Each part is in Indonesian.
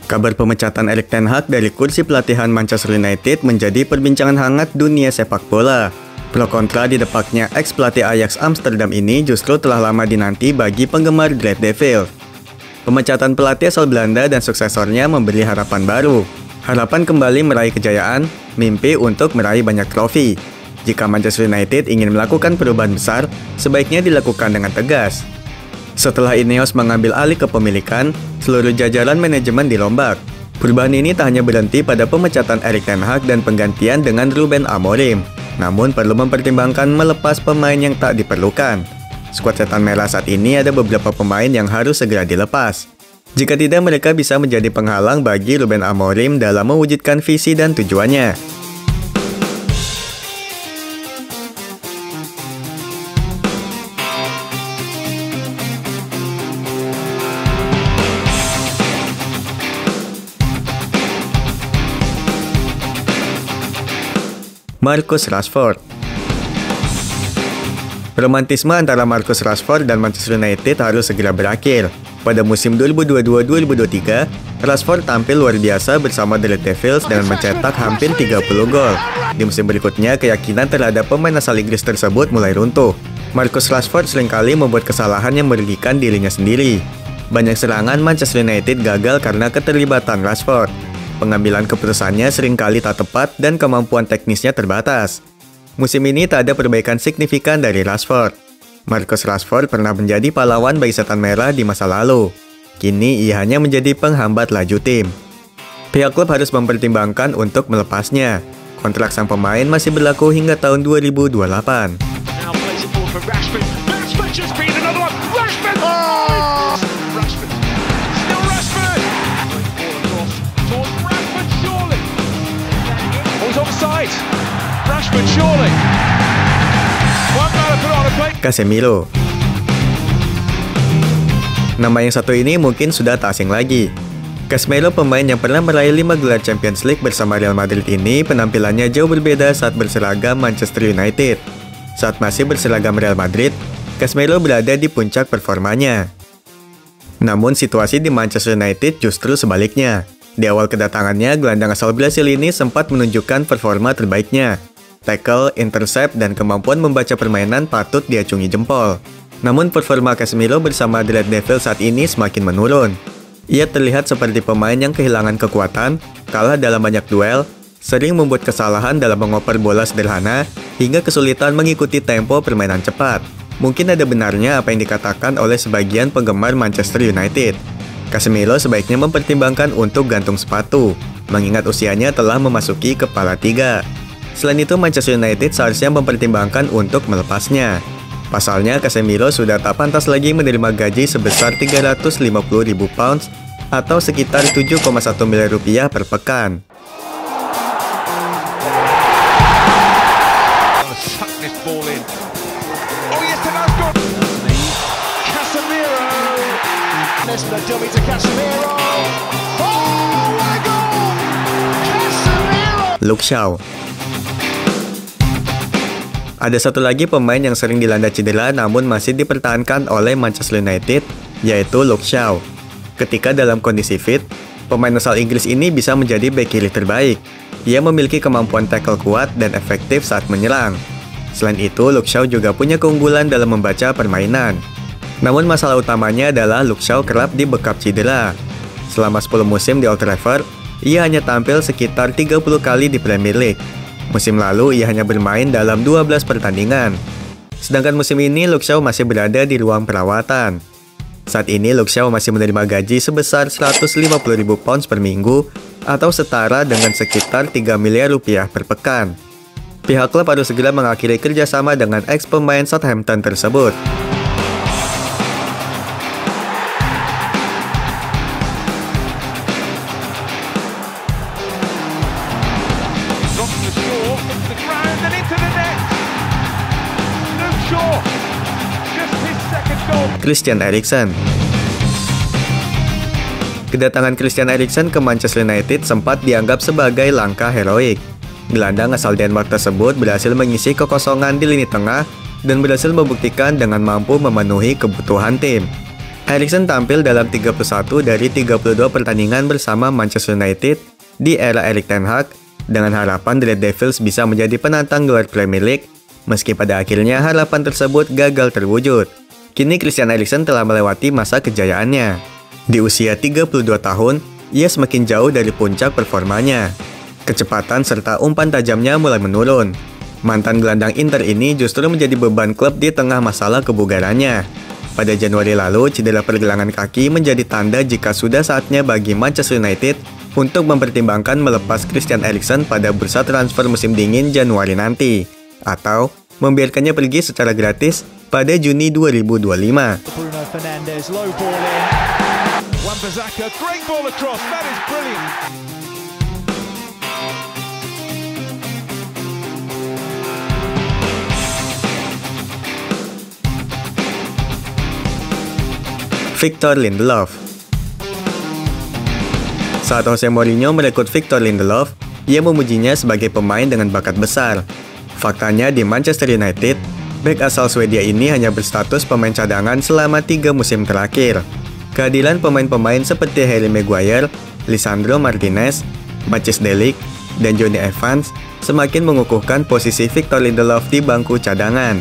Kabar pemecatan Erik ten Hag dari kursi pelatihan Manchester United menjadi perbincangan hangat dunia sepak bola. Pro kontra di depaknya ex-pelatih Ajax Amsterdam ini justru telah lama dinanti bagi penggemar Red Devils. Pemecatan pelatih asal Belanda dan suksesornya memberi harapan baru. Harapan kembali meraih kejayaan, mimpi untuk meraih banyak trofi. Jika Manchester United ingin melakukan perubahan besar, sebaiknya dilakukan dengan tegas. Setelah Ineos mengambil alih kepemilikan, seluruh jajaran manajemen dirombak. Perubahan ini tak hanya berhenti pada pemecatan Erik ten Hag dan penggantian dengan Ruben Amorim, namun perlu mempertimbangkan melepas pemain yang tak diperlukan. Skuad setan merah saat ini ada beberapa pemain yang harus segera dilepas. Jika tidak, mereka bisa menjadi penghalang bagi Ruben Amorim dalam mewujudkan visi dan tujuannya. Marcus Rashford. Romantisme antara Marcus Rashford dan Manchester United harus segera berakhir. Pada musim 2022-2023, Rashford tampil luar biasa bersama The Red Devils dengan mencetak hampir 30 gol. Di musim berikutnya, keyakinan terhadap pemain asal Inggris tersebut mulai runtuh. Marcus Rashford seringkali membuat kesalahan yang merugikan dirinya sendiri. Banyak serangan Manchester United gagal karena keterlibatan Rashford. Pengambilan keputusannya seringkali tak tepat dan kemampuan teknisnya terbatas. Musim ini tak ada perbaikan signifikan dari Rashford. Marcus Rashford pernah menjadi pahlawan bagi setan merah di masa lalu. Kini ia hanya menjadi penghambat laju tim. Pihak klub harus mempertimbangkan untuk melepasnya. Kontrak sang pemain masih berlaku hingga tahun 2028. Casemiro. Nama yang satu ini mungkin sudah tak asing lagi. Casemiro, pemain yang pernah meraih 5 gelar Champions League bersama Real Madrid ini, penampilannya jauh berbeda saat berseragam Manchester United. Saat masih berseragam Real Madrid, Casemiro berada di puncak performanya. Namun situasi di Manchester United justru sebaliknya. Di awal kedatangannya, gelandang asal Brasil ini sempat menunjukkan performa terbaiknya. Tackle, intercept, dan kemampuan membaca permainan patut diacungi jempol. Namun performa Casemiro bersama The Red Devils saat ini semakin menurun. Ia terlihat seperti pemain yang kehilangan kekuatan, kalah dalam banyak duel, sering membuat kesalahan dalam mengoper bola sederhana, hingga kesulitan mengikuti tempo permainan cepat. Mungkin ada benarnya apa yang dikatakan oleh sebagian penggemar Manchester United. Casemiro sebaiknya mempertimbangkan untuk gantung sepatu, mengingat usianya telah memasuki kepala 3. Selain itu, Manchester United seharusnya mempertimbangkan untuk melepasnya. Pasalnya, Casemiro sudah tak pantas lagi menerima gaji sebesar 350.000 pounds atau sekitar 7,1 miliar rupiah per pekan. Luke Shaw. Ada satu lagi pemain yang sering dilanda cedera namun masih dipertahankan oleh Manchester United, yaitu Luke Shaw. Ketika dalam kondisi fit, pemain asal Inggris ini bisa menjadi bek kiri terbaik. Ia memiliki kemampuan tackle kuat dan efektif saat menyerang. Selain itu, Luke Shaw juga punya keunggulan dalam membaca permainan. Namun masalah utamanya adalah Luke Shaw kerap dibekap cedera. Selama 10 musim di Old Trafford, ia hanya tampil sekitar 30 kali di Premier League. Musim lalu, ia hanya bermain dalam 12 pertandingan. Sedangkan musim ini, Luke Shaw masih berada di ruang perawatan. Saat ini, Luke Shaw masih menerima gaji sebesar 150.000 pounds per minggu atau setara dengan sekitar 3 miliar rupiah per pekan. Pihak klub harus segera mengakhiri kerjasama dengan ex-pemain Southampton tersebut. Christian Eriksen. Kedatangan Christian Eriksen ke Manchester United sempat dianggap sebagai langkah heroik. Gelandang asal Denmark tersebut berhasil mengisi kekosongan di lini tengah dan berhasil membuktikan dengan mampu memenuhi kebutuhan tim. Eriksen tampil dalam 31 dari 32 pertandingan bersama Manchester United di era Erik ten Hag dengan harapan The Red Devils bisa menjadi penantang gelar Premier League, meski pada akhirnya harapan tersebut gagal terwujud. Kini Christian Eriksen telah melewati masa kejayaannya. Di usia 32 tahun, ia semakin jauh dari puncak performanya. Kecepatan serta umpan tajamnya mulai menurun. Mantan gelandang Inter ini justru menjadi beban klub di tengah masalah kebugarannya. Pada Januari lalu, cedera pergelangan kaki menjadi tanda jika sudah saatnya bagi Manchester United untuk mempertimbangkan melepas Christian Eriksen pada bursa transfer musim dingin Januari nanti, atau membiarkannya pergi secara gratis pada Juni 2025. Bruno Fernandes, low ball in. Wan-Bissaka, great ball across. That is brilliant. Victor Lindelof. Saat Jose Mourinho merekrut Victor Lindelof, ia memujinya sebagai pemain dengan bakat besar. Faktanya di Manchester United, bek asal Swedia ini hanya berstatus pemain cadangan selama 3 musim terakhir. Kehadiran pemain-pemain seperti Harry Maguire, Lisandro Martinez, Matthijs de Ligt, dan Jonny Evans semakin mengukuhkan posisi Victor Lindelof di bangku cadangan.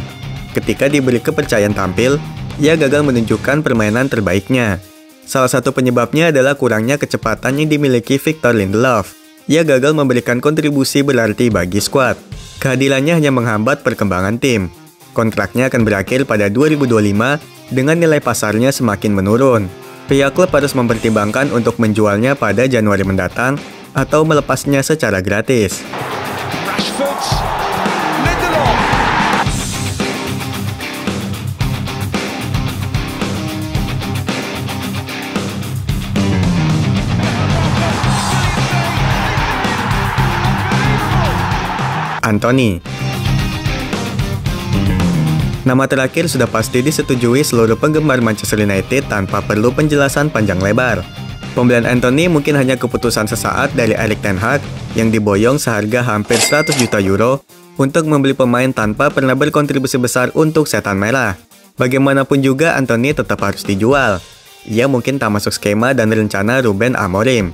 Ketika diberi kepercayaan tampil, ia gagal menunjukkan permainan terbaiknya. Salah satu penyebabnya adalah kurangnya kecepatan yang dimiliki Victor Lindelof. Ia gagal memberikan kontribusi berarti bagi skuad. Kehadirannya hanya menghambat perkembangan tim. Kontraknya akan berakhir pada 2025 dengan nilai pasarnya semakin menurun. Pihak klub harus mempertimbangkan untuk menjualnya pada Januari mendatang atau melepasnya secara gratis. Rashford, Lindelof. Antony. Nama terakhir sudah pasti disetujui seluruh penggemar Manchester United tanpa perlu penjelasan panjang lebar. Pembelian Antony mungkin hanya keputusan sesaat dari Erik ten Hag yang diboyong seharga hampir 100 juta euro untuk membeli pemain tanpa pernah berkontribusi besar untuk setan merah. Bagaimanapun juga Antony tetap harus dijual. Ia mungkin tak masuk skema dan rencana Ruben Amorim.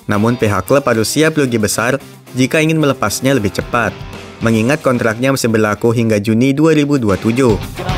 Namun pihak klub harus siap rugi besar jika ingin melepasnya lebih cepat, mengingat kontraknya masih berlaku hingga Juni 2027.